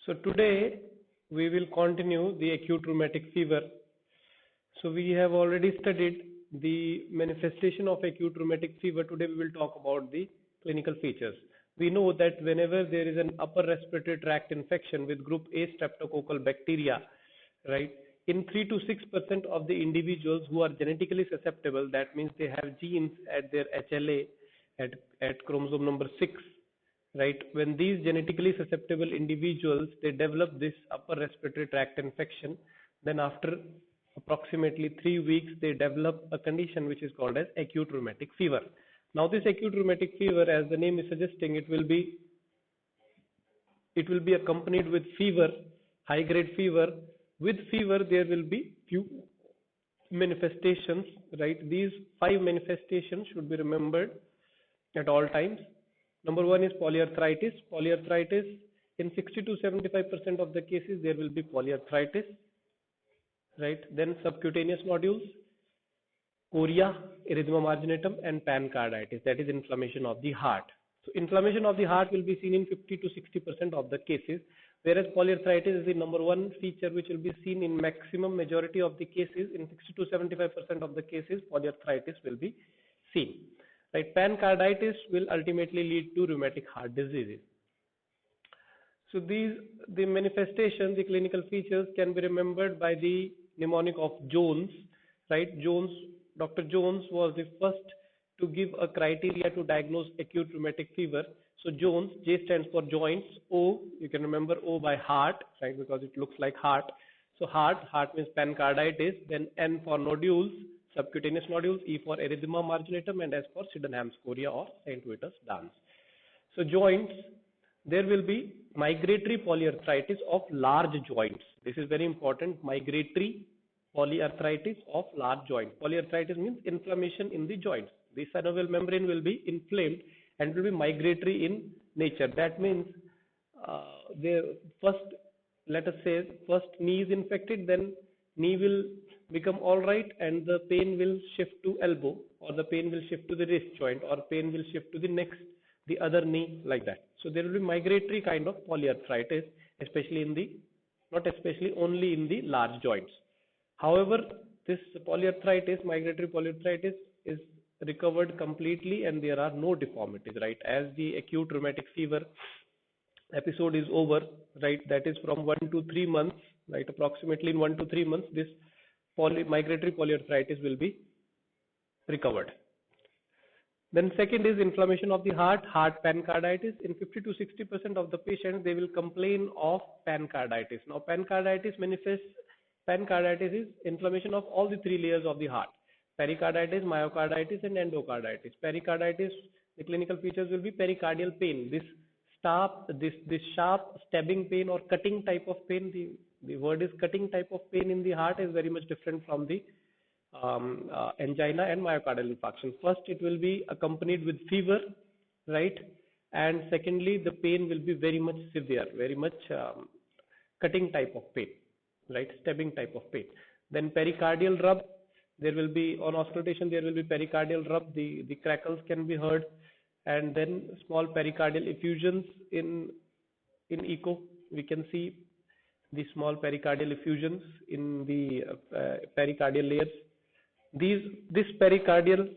So today we will continue the acute rheumatic fever. So we have already studied the manifestation of acute rheumatic fever. Today we will talk about the clinical features. We know that whenever there is an upper respiratory tract infection with group A streptococcal bacteria, right, in 3 to 6% of the individuals who are genetically susceptible, that means they have genes at their HLA at chromosome number 6, right? When these genetically susceptible individuals they develop this upper respiratory tract infection, then after approximately 3 weeks they develop a condition which is called as acute rheumatic fever. Now this acute rheumatic fever, as the name is suggesting, it will be accompanied with fever, high grade fever. With fever there will be few manifestations, right? These 5 manifestations should be remembered at all times. Number 1 is polyarthritis. Polyarthritis, in 60 to 75% of the cases there will be polyarthritis, right? Then subcutaneous nodules, chorea, erythema marginatum, and pancarditis, that is inflammation of the heart. So inflammation of the heart will be seen in 50 to 60% of the cases, whereas polyarthritis is the number 1 feature which will be seen in maximum majority of the cases. In 60 to 75% of the cases, polyarthritis will be seen. Right? Pancarditis will ultimately lead to rheumatic heart diseases. So the manifestation, the clinical features can be remembered by the mnemonic of Jones, right? Dr. Jones was the first to give a criteria to diagnose acute rheumatic fever. So Jones, J stands for joints, O, you can remember O by heart, right? Because it looks like heart. So heart means pancarditis, then N for nodules, subcutaneous nodules, E for erythema marginatum, and S for Sydenham's chorea or St. Vitus dance. So joints, there will be migratory polyarthritis of large joints. This is very important, migratory polyarthritis of large joint. Polyarthritis means inflammation in the joints. The synovial membrane will be inflamed and will be migratory in nature. That means let us say first knee is infected, then knee will become all right and the pain will shift to elbow, or the pain will shift to the wrist joint, or pain will shift to the other knee, like that. So there will be migratory kind of polyarthritis, only in the large joints. However, this migratory polyarthritis is recovered completely and there are no deformities, right? As the acute rheumatic fever episode is over, right, that is from 1 to 3 months, right, approximately in 1 to 3 months, this migratory polyarthritis will be recovered. Then second is inflammation of the heart pancarditis. In 50 to 60% of the patients, they will complain of pancarditis. Now pancarditis is inflammation of all the 3 layers of the heart: pericarditis, myocarditis, and endocarditis. Pericarditis, the clinical features will be pericardial pain. This sharp stabbing pain or cutting type of pain. The word is cutting type of pain in the heart is very much different from the angina and myocardial infarction. First, it will be accompanied with fever, right? And secondly, the pain will be very much severe, very much cutting type of pain, right? Stabbing type of pain. Then pericardial rub, there will be, on auscultation, there will be pericardial rub, the crackles can be heard, and then small pericardial effusions in echo. We can see the small pericardial effusions in the pericardial layers. This pericarditis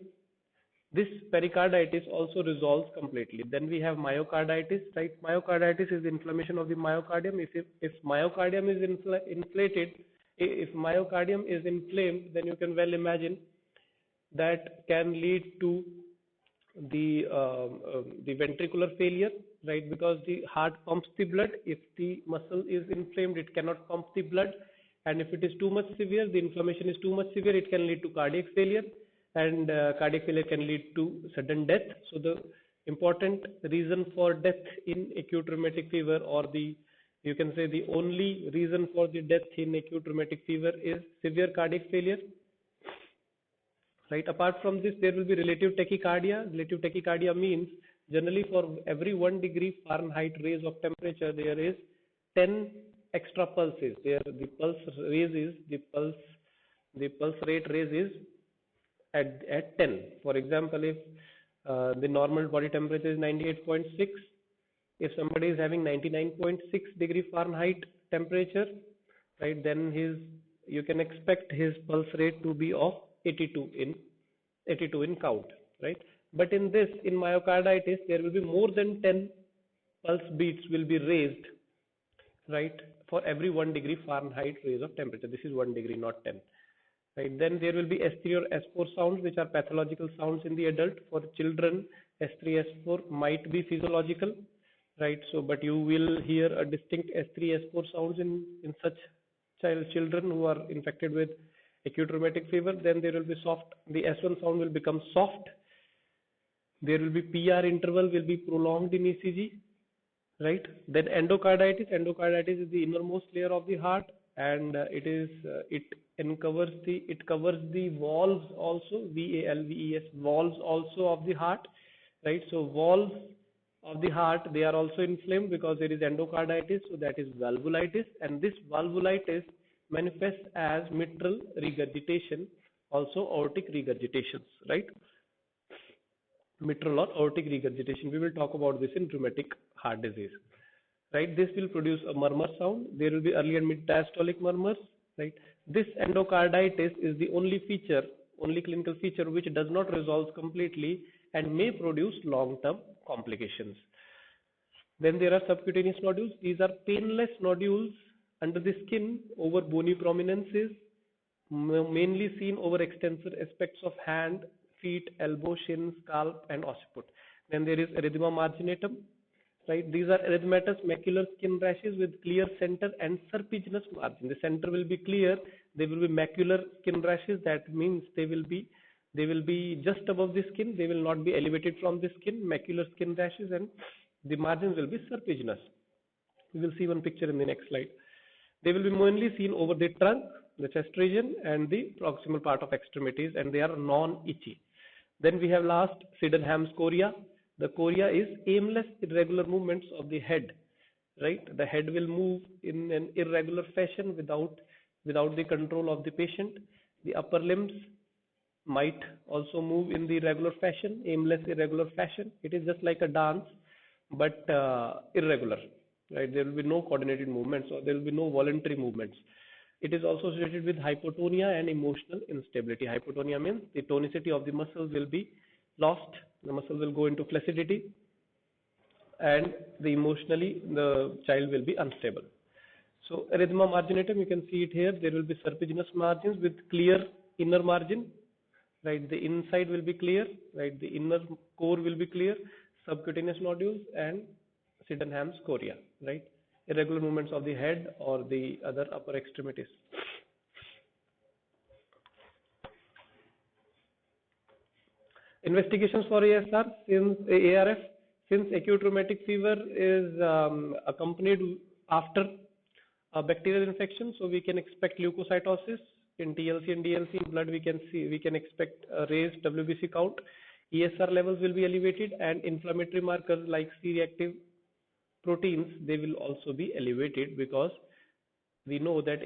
also resolves completely. Then we have myocarditis, right? Myocarditis is inflammation of the myocardium. If myocardium is inflated, if myocardium is inflamed, then you can well imagine that can lead to the ventricular failure, right? Because the heart pumps the blood. If the muscle is inflamed, it cannot pump the blood. And if it is too much severe, the inflammation is too much severe, it can lead to cardiac failure, and cardiac failure can lead to sudden death. So the important reason for death in acute rheumatic fever, or you can say the only reason for the death in acute rheumatic fever, is severe cardiac failure. Right. Apart from this, there will be relative tachycardia. Relative tachycardia means generally for every 1 degree Fahrenheit raise of temperature, there is 10 extra pulses. The pulse rate raises at 10. For example, if the normal body temperature is 98.6, If somebody is having 99.6 degree Fahrenheit temperature, right, then you can expect his pulse rate to be of 82 in count, right? But in myocarditis, there will be more than 10 pulse beats will be raised, right, for every 1 degree Fahrenheit raise of temperature. This is 1 degree, not 10. Right, then there will be S3 or S4 sounds, which are pathological sounds in the adult. For children, S3, S4 might be physiological, right? So, but you will hear a distinct S3, S4 sounds in such children who are infected with acute rheumatic fever. Then there will be soft. The S1 sound will become soft. There will be PR interval will be prolonged in ECG, right? Then endocarditis. Endocarditis is the innermost layer of the heart, and it covers the valves also, valves, valves also of the heart, right? So valves of the heart, they are also inflamed because there is endocarditis, so that is valvulitis, and this valvulitis manifests as mitral regurgitation, also aortic regurgitations, right? Mitral or aortic regurgitation. We will talk about this in rheumatic heart disease, right? This will produce a murmur sound. There will be early and mid diastolic murmurs, right? This endocarditis is the only clinical feature which does not resolve completely and may produce long-term complications. Then there are subcutaneous nodules. These are painless nodules under the skin over bony prominences, mainly seen over extensor aspects of hand, feet, elbow, shin, scalp, and occiput. Then there is erythema marginatum, right? These are erythematous macular skin rashes with clear center and serpiginous margin. The center will be clear. There will be macular skin rashes. That means they will be just above the skin. They will not be elevated from the skin. Macular skin rashes, and the margins will be serpiginous. We will see one picture in the next slide. They will be mainly seen over the trunk, the chest region, and the proximal part of extremities, and they are non-itchy. Then we have last Sydenham's chorea. The chorea is aimless, irregular movements of the head, right? The head will move in an irregular fashion without the control of the patient. The upper limbs might also move in the regular fashion, aimless, irregular fashion. It is just like a dance, but irregular, right? There will be no coordinated movements, or there will be no voluntary movements. It is also associated with hypotonia and emotional instability. Hypotonia means the tonicity of the muscles will be lost. The muscle will go into flaccidity, and emotionally the child will be unstable. So erythema marginatum, you can see it here. There will be serpiginous margins with clear inner margin, right? The inside will be clear, right? The inner core will be clear. Subcutaneous nodules and Sydenham's chorea, right? Irregular movements of the head or the other upper extremities. Investigations for ARF, since acute rheumatic fever is accompanied after a bacterial infection, so we can expect leukocytosis in TLC and DLC. In blood, we can expect a raised WBC count. ESR levels will be elevated, and inflammatory markers like C-reactive proteins, they will also be elevated, because we know that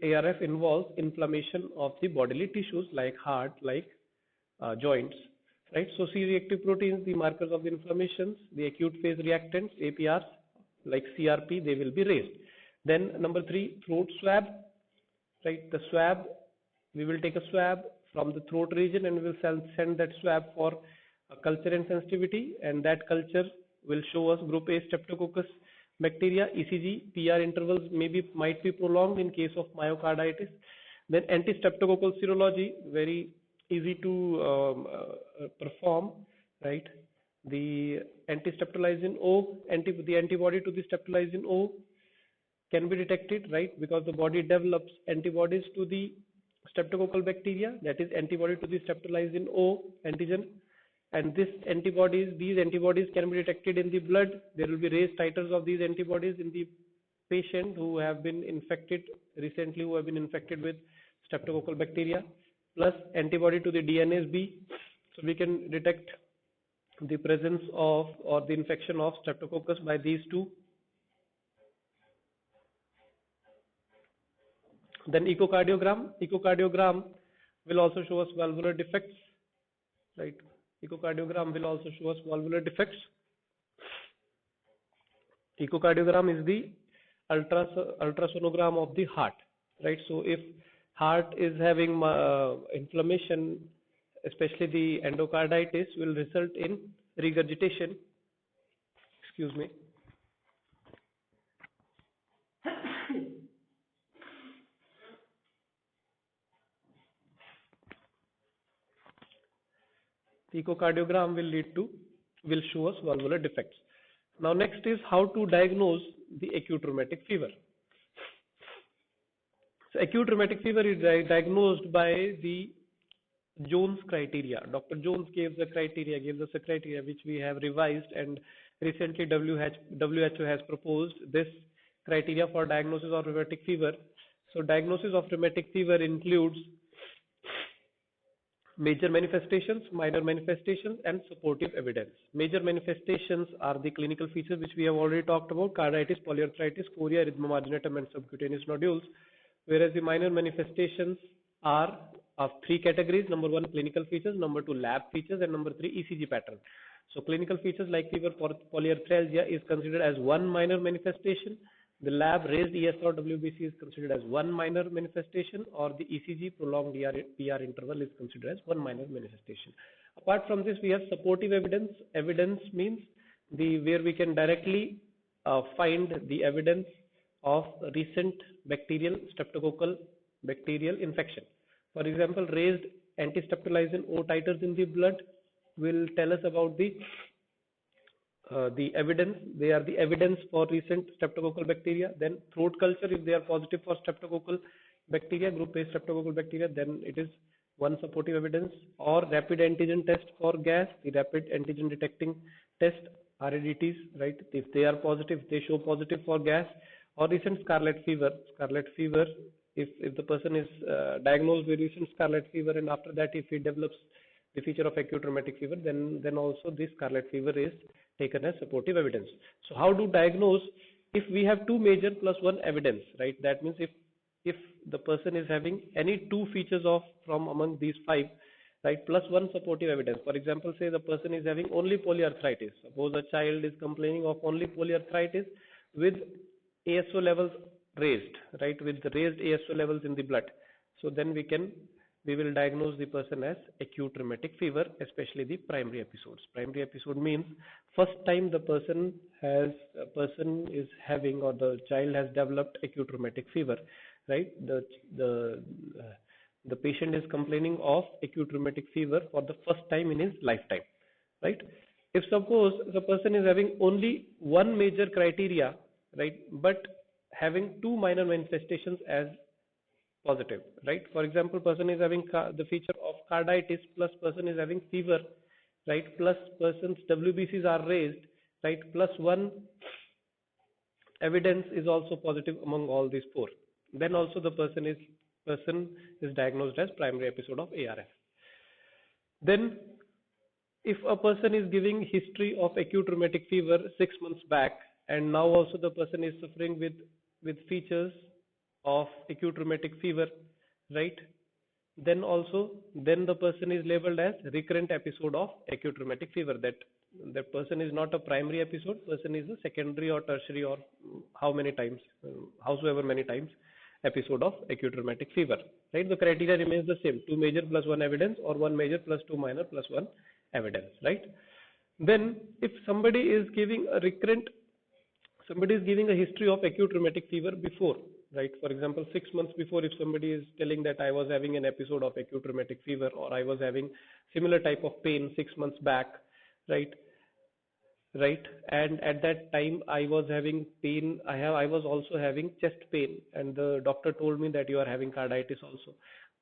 ARF involves inflammation of the bodily tissues like heart, like joints, right? So C-reactive proteins, the markers of the inflammations, the acute phase reactants, APRs, like CRP, they will be raised. Then number 3, throat swab, right? The swab, we will take a swab from the throat region, and we will send that swab for culture and sensitivity, and that culture will show us group A Streptococcus bacteria. ECG, PR intervals might be prolonged in case of myocarditis. Then anti-streptococcal serology, very easy to perform, right? The anti-streptolizin O, the antibody to the streptolizin O can be detected, right? Because the body develops antibodies to the streptococcal bacteria, that is antibody to the streptolizin O antigen. And these antibodies can be detected in the blood. There will be raised titers of these antibodies in the patient who have been infected recently, who have been infected with streptococcal bacteria, plus antibody to the DNase B. So we can detect the presence of or the infection of streptococcus by these two. Then echocardiogram will also show us valvular defects, right? Echocardiogram will also show us valvular defects. Echocardiogram is the ultrasonogram of the heart, right? So if heart is having inflammation, especially the endocarditis, will result in regurgitation. Excuse me. The echocardiogram will show us valvular defects. Now next is how to diagnose the acute rheumatic fever. So acute rheumatic fever is diagnosed by the Jones criteria. Dr. Jones gives us a criteria which we have revised, and recently WHO has proposed this criteria for diagnosis of rheumatic fever. So diagnosis of rheumatic fever includes major manifestations, minor manifestations, and supportive evidence. Major manifestations are the clinical features which we have already talked about: carditis, polyarthritis, chorea, erythema marginatum, and subcutaneous nodules. Whereas the minor manifestations are of three categories: number one, clinical features; number two, lab features; and number three, ECG pattern. So clinical features like fever, polyarthralgia is considered as one minor manifestation. The lab raised ESR WBC is considered as one minor manifestation, or the ECG prolonged PR interval is considered as one minor manifestation. Apart from this, we have supportive evidence. Evidence means where we can directly find the evidence of recent streptococcal bacterial infection. For example, raised antistreptomycin O titers in the blood will tell us about the evidence. They are the evidence for recent streptococcal bacteria. Then throat culture, if they are positive for streptococcal bacteria, group A streptococcal bacteria, then it is one supportive evidence. Or rapid antigen test for gas, the rapid antigen detecting test, RADTs, right? If they are positive, they show positive for gas. Or recent scarlet fever. Scarlet fever, if the person is diagnosed with recent scarlet fever, and after that if he develops the feature of acute rheumatic fever, then also this scarlet fever is taken as supportive evidence. So how to diagnose? If we have two major plus one evidence, right? That means if the person is having any two features from among these five, right, plus one supportive evidence. For example, say the person is having only polyarthritis. Suppose a child is complaining of only polyarthritis with ASO levels raised, right, with the raised ASO levels in the blood. So then we will diagnose the person as acute rheumatic fever, especially the primary episodes. Primary episode means first time the person is having, or the child has developed acute rheumatic fever, right? The patient is complaining of acute rheumatic fever for the first time in his lifetime, right? If suppose the person is having only one major criteria, right, but having two minor manifestations as positive, right? For example, person is having the feature of carditis, plus person is having fever, right? Plus person's WBCs are raised, right? Plus one evidence is also positive among all these four. Then also the person is diagnosed as primary episode of ARF. Then if a person is giving history of acute rheumatic fever 6 months back, and now also the person is suffering with features of acute rheumatic fever, right? Then the person is labeled as recurrent episode of acute rheumatic fever. That person is not a primary episode, person is a secondary or tertiary, or howsoever many times episode of acute rheumatic fever, right? The criteria remains the same: two major plus one evidence, or one major plus two minor plus one evidence, right? Then if somebody is giving a history of acute rheumatic fever before, right? For example, 6 months before, if somebody is telling that I was having an episode of acute rheumatic fever, or I was having similar type of pain 6 months back, right? And at that time I was having pain. I was also having chest pain, and the doctor told me that you are having carditis also.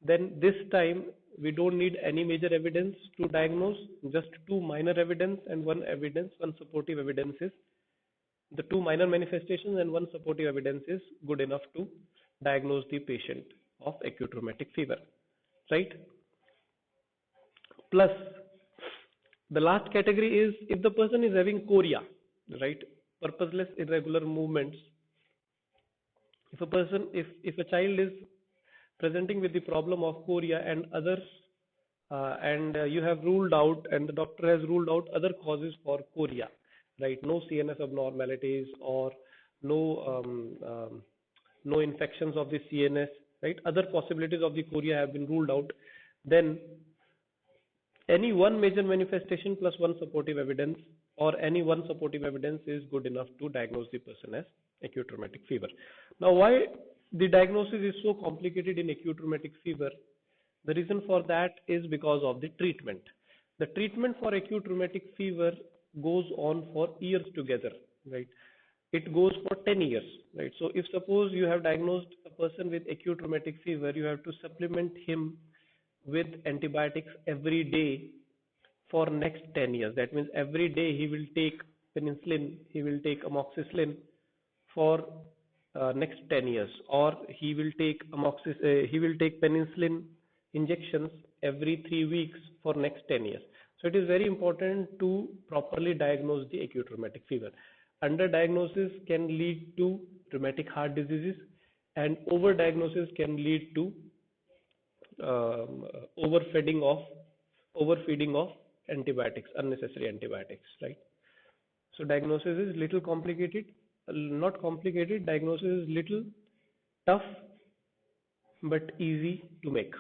Then this time we don't need any major evidence to diagnose, just two minor evidence and one supportive evidence is the two minor manifestations, and one supportive evidence is good enough to diagnose the patient of acute rheumatic fever, right? Plus, the last category is if the person is having chorea, right? Purposeless irregular movements. If a child is presenting with the problem of chorea and other and you have ruled out, and the doctor has ruled out other causes for chorea, right? No CNS abnormalities or no no infections of the CNS, right? Other possibilities of the chorea have been ruled out. Then any one major manifestation plus one supportive evidence, or any one supportive evidence is good enough to diagnose the person as acute rheumatic fever. Now, why the diagnosis is so complicated in acute rheumatic fever? The reason for that is because of the treatment. The treatment for acute rheumatic fever goes on for years together, right? It goes for 10 years, right? So if suppose you have diagnosed a person with acute rheumatic fever, you have to supplement him with antibiotics every day for next 10 years. That means every day he will take penicillin, he will take amoxicillin for next 10 years, or he will take penicillin injections every 3 weeks for next 10 years. So it is very important to properly diagnose the acute rheumatic fever. Underdiagnosis can lead to rheumatic heart diseases, and overdiagnosis can lead to um, overfeeding of overfeeding of antibiotics, unnecessary antibiotics, right? So diagnosis is little complicated, not complicated. Diagnosis is little tough, but easy to make.